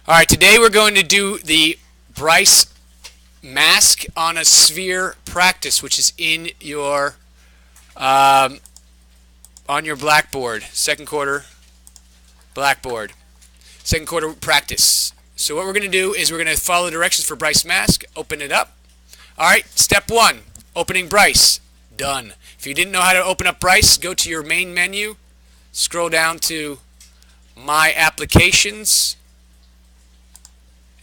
Alright, today we're going to do the Bryce mask on a sphere practice, which is in your on your blackboard, second quarter blackboard, second quarter practice. So what we're going to do is we're going to follow the directions for Bryce mask, open it up. Alright, step 1, opening Bryce, done. If you didn't know how to open up Bryce, go to your main menu, scroll down to My Applications,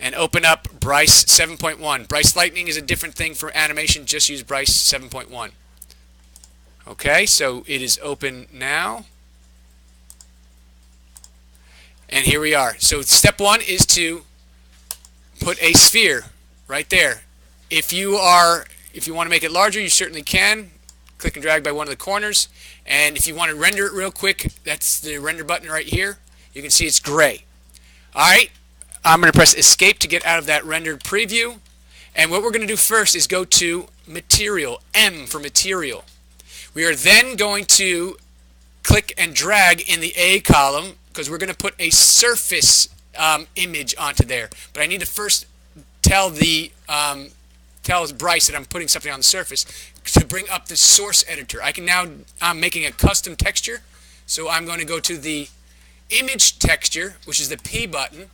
and open up Bryce 7.1. Bryce Lightning is a different thing for animation. Just use Bryce 7.1. Okay, so it is open now. And here we are. So step 1 is to put a sphere right there. If you want to make it larger, you certainly can. Click and drag by one of the corners. And if you want to render it real quick, that's the render button right here. You can see it's gray. Alright. I'm going to press escape to get out of that rendered preview. And what we're going to do first is go to material, M for material. We are then going to click and drag in the A column because we're going to put a surface image onto there. But I need to first tell Bryce that I'm putting something on the surface to bring up the source editor. I'm making a custom texture. So I'm going to go to the image texture, which is the P button.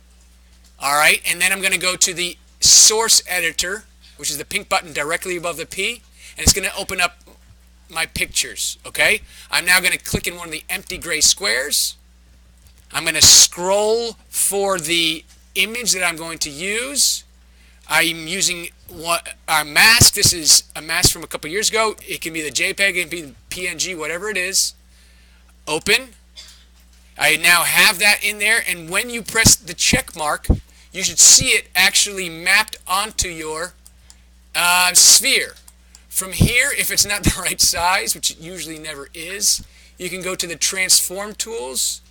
Alright, and then I'm going to go to the source editor, which is the pink button directly above the P, and it's going to open up my pictures. Okay, I'm now going to click in one of the empty gray squares. I'm going to scroll for the image that I'm going to use. I'm using our mask. This is a mask from a couple years ago. It can be the JPEG, it can be the PNG, whatever it is. Open. I now have that in there, and when you press the check mark, you should see it actually mapped onto your sphere. From here, if it's not the right size, which it usually never is, you can go to the transform tools,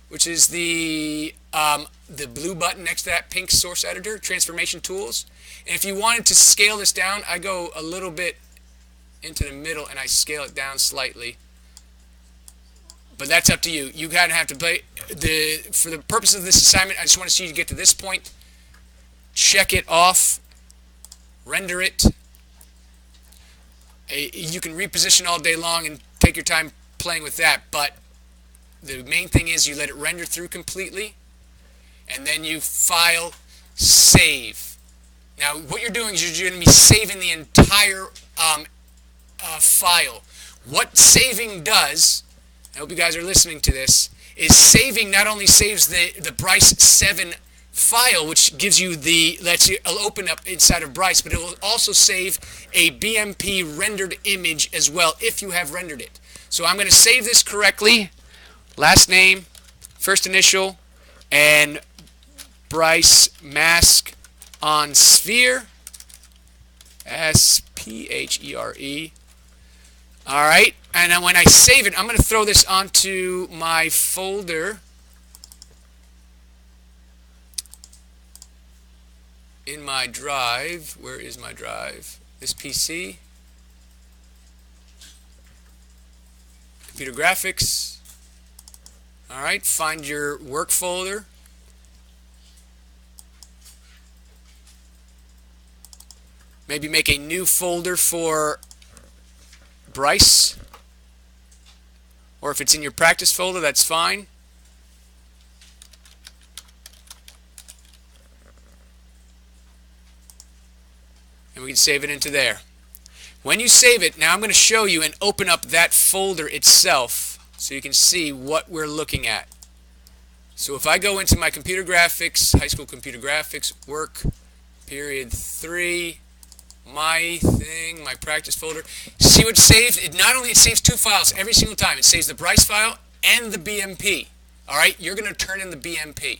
which is the blue button next to that pink source editor, transformation tools. And if you wanted to scale this down, I go a little bit into the middle and I scale it down slightly. But that's up to you. You kind of have to play. For the purpose of this assignment, I just want to see you get to this point. Check it off. Render it. You can reposition all day long and take your time playing with that. But the main thing is you let it render through completely. And then you file, save. Now what you're doing is you're going to be saving the entire file. What saving does, I hope you guys are listening to this, is saving not only saves the Bryce 7 file, which gives you lets you open up inside of Bryce, but it will also save a BMP rendered image as well if you have rendered it. So I'm going to save this correctly. Last name, first initial, and Bryce mask on sphere. S-P-H-E-R-E. Alright, and then when I save it, I'm going to throw this onto my folder in my drive. Where is my drive? This PC. Computer graphics. Alright, find your work folder. Maybe make a new folder for Bryce, or if it's in your practice folder, that's fine. And we can save it into there. When you save it, now I'm going to show you and open up that folder itself so you can see what we're looking at. So if I go into my computer graphics, high school computer graphics, work, period 3, my thing, my practice folder. See what's saved? It saves 2 files every single time. It saves the Bryce file and the BMP. Alright, you're going to turn in the BMP.